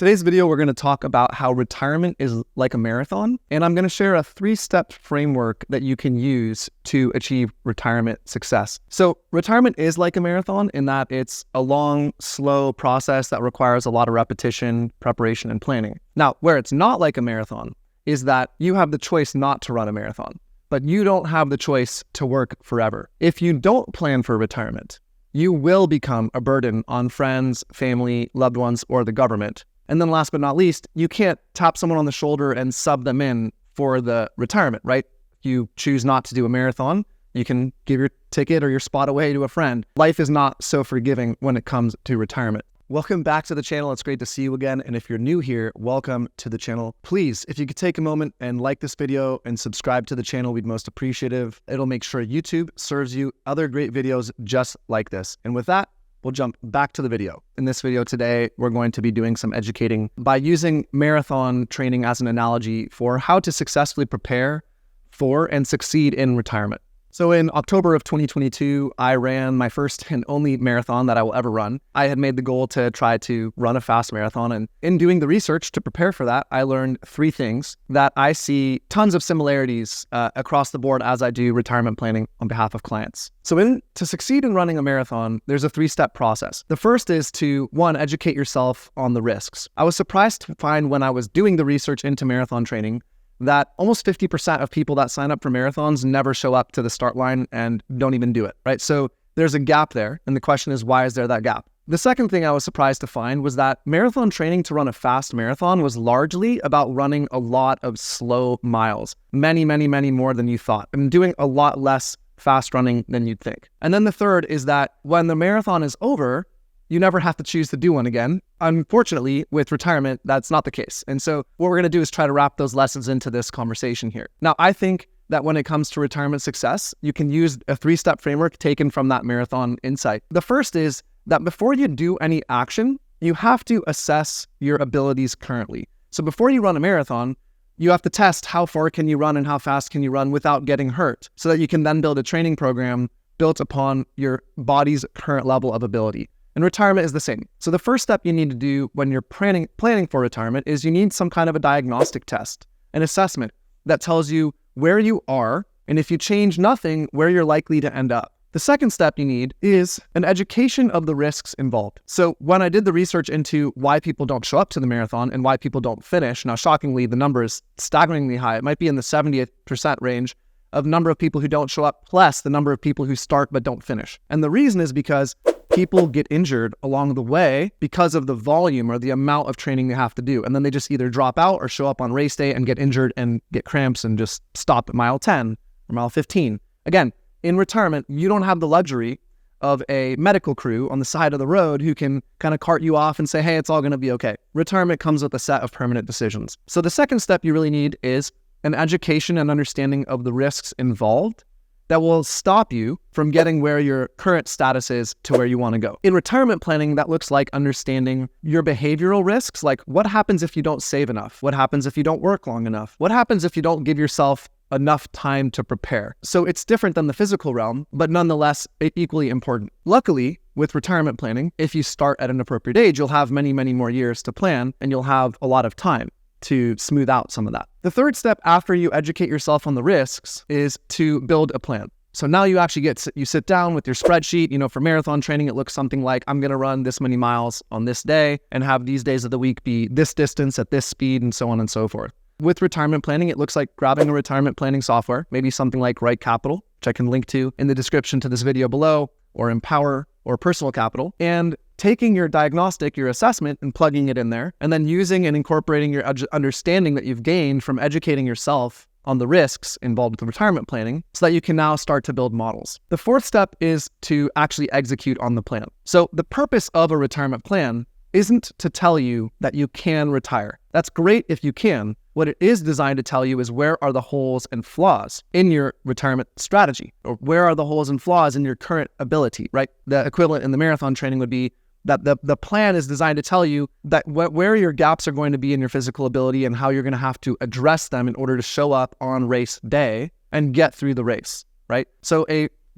Today's video, we're going to talk about how retirement is like a marathon, and I'm going to share a 3-step framework that you can use to achieve retirement success. So retirement is like a marathon in that it's a long, slow process that requires a lot of repetition, preparation, and planning. Now, where it's not like a marathon is that you have the choice not to run a marathon, but you don't have the choice to work forever. If you don't plan for retirement, you will become a burden on friends, family, loved ones, or the government. And then last but not least, you can't tap someone on the shoulder and sub them in for the retirement, right? If you choose not to do a marathon, you can give your ticket or your spot away to a friend. Life is not so forgiving when it comes to retirement. Welcome back to the channel. It's great to see you again. And if you're new here, welcome to the channel. Please, if you could take a moment and like this video and subscribe to the channel, we'd most appreciative. It'll make sure YouTube serves you other great videos just like this. And with that, we'll jump back to the video. In this video today, we're going to be doing some educating by using marathon training as an analogy for how to successfully prepare for and succeed in retirement. So in October of 2022, I ran my first and only marathon that I will ever run. I had made the goal to try to run a fast marathon, and in doing the research to prepare for that, I learned 3 things that I see tons of similarities across the board as I do retirement planning on behalf of clients. So to succeed in running a marathon, there's a 3-step process. The first is to, 1, educate yourself on the risks. I was surprised to find when I was doing the research into marathon training that almost 50% of people that sign up for marathons never show up to the start line and don't even do it, right? So there's a gap there. And the question is, why is there that gap? The second thing I was surprised to find was that marathon training to run a fast marathon was largely about running a lot of slow miles, many more than you thought, and doing a lot less fast running than you'd think. And then the third is that when the marathon is over, you never have to choose to do one again. Unfortunately, with retirement, that's not the case. And so what we're going to do is try to wrap those lessons into this conversation here. Now, I think that when it comes to retirement success, you can use a 3-step framework taken from that marathon insight. The first is that before you do any action, you have to assess your abilities currently. So before you run a marathon, you have to test how far can you run and how fast can you run without getting hurt, so that you can then build a training program built upon your body's current level of ability. And retirement is the same. So the first step you need to do when you're planning for retirement is you need some kind of a diagnostic test, an assessment that tells you where you are, and if you change nothing, where you're likely to end up. The second step you need is an education of the risks involved. So when I did the research into why people don't show up to the marathon and why people don't finish, now shockingly, the number is staggeringly high. It might be in the 70% range of number of people who don't show up, plus the number of people who start but don't finish. And the reason is because people get injured along the way because of the volume or the amount of training they have to do. And then they just either drop out or show up on race day and get injured and get cramps and just stop at mile 10 or mile 15. Again, in retirement, you don't have the luxury of a medical crew on the side of the road who can kind of cart you off and say, hey, it's all going to be okay. Retirement comes with a set of permanent decisions. So the second step you really need is an education and understanding of the risks involved that will stop you from getting where your current status is to where you want to go. In retirement planning, that looks like understanding your behavioral risks, like what happens if you don't save enough? What happens if you don't work long enough? What happens if you don't give yourself enough time to prepare? So it's different than the physical realm, but nonetheless equally important. Luckily, with retirement planning, if you start at an appropriate age, you'll have many more years to plan, and you'll have a lot of time to smooth out some of that. The third step after you educate yourself on the risks is to build a plan. So now you actually you sit down with your spreadsheet. For marathon training, it looks something like, I'm going to run this many miles on this day and have these days of the week be this distance at this speed, and so on and so forth. With retirement planning, it looks like grabbing a retirement planning software, maybe something like RICP, which I can link to in the description to this video below, or Empower, or Personal Capital, and taking your diagnostic, your assessment, and plugging it in there, and then using and incorporating your understanding that you've gained from educating yourself on the risks involved with retirement planning so that you can now start to build models. The fourth step is to actually execute on the plan. So the purpose of a retirement plan isn't to tell you that you can retire. That's great if you can. What it is designed to tell you is where are the holes and flaws in your retirement strategy, or where are the holes and flaws in your current ability, right? The equivalent in the marathon training would be that the plan is designed to tell you that where your gaps are going to be in your physical ability and how you're going to have to address them in order to show up on race day and get through the race, right? So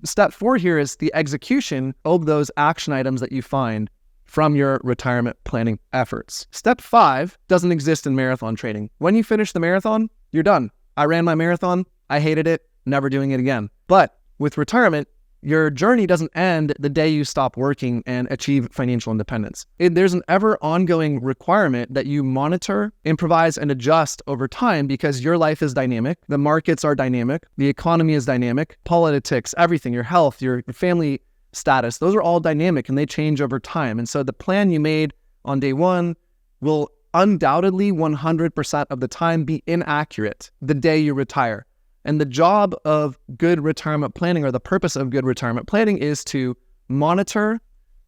step 4 here is the execution of those action items that you find from your retirement planning efforts. Step 5 doesn't exist in marathon training. When you finish the marathon, you're done. I ran my marathon. I hated it. Never doing it again. But with retirement, your journey doesn't end the day you stop working and achieve financial independence. There's an ever ongoing requirement that you monitor, improvise, and adjust over time because your life is dynamic. The markets are dynamic. The economy is dynamic. Politics, everything, your health, your family status, those are all dynamic and they change over time. And so the plan you made on day one will undoubtedly 100% of the time be inaccurate the day you retire. And the job of good retirement planning, or the purpose of good retirement planning, is to monitor,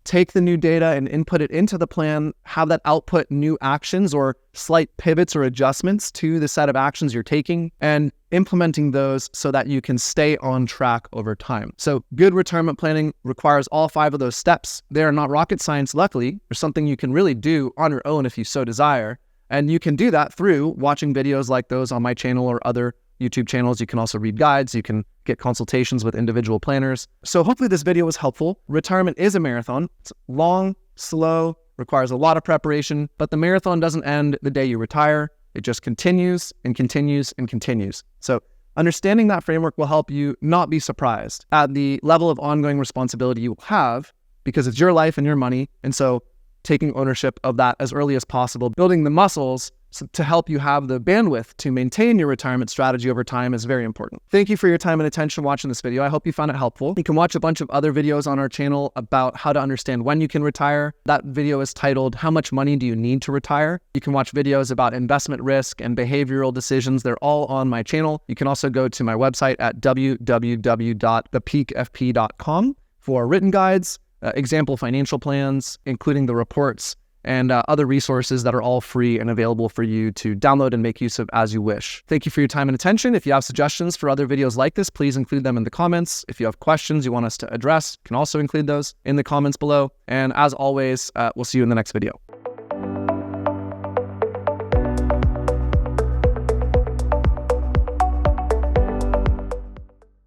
take the new data and input it into the plan, have that output new actions or slight pivots or adjustments to the set of actions you're taking, and implementing those so that you can stay on track over time. So good retirement planning requires all 5 of those steps. They are not rocket science, luckily. There's something you can really do on your own if you so desire. And you can do that through watching videos like those on my channel or other YouTube channels. You can also read guides. You can get consultations with individual planners. So hopefully this video was helpful. Retirement is a marathon. It's long, slow, requires a lot of preparation, but the marathon doesn't end the day you retire. It just continues and continues and continues. So understanding that framework will help you not be surprised at the level of ongoing responsibility you will have, because it's your life and your money. And so taking ownership of that as early as possible, building the muscles to help you have the bandwidth to maintain your retirement strategy over time is very important. Thank you for your time and attention watching this video. I hope you found it helpful. You can watch a bunch of other videos on our channel about how to understand when you can retire. That video is titled, How Much Money Do You Need to Retire? You can watch videos about investment risk and behavioral decisions. They're all on my channel. You can also go to my website at www.thepeakfp.com for written guides, example financial plans, including the reports, and other resources that are all free and available for you to download and make use of as you wish. Thank you for your time and attention. If you have suggestions for other videos like this, please include them in the comments. If you have questions you want us to address, you can also include those in the comments below. And as always, we'll see you in the next video.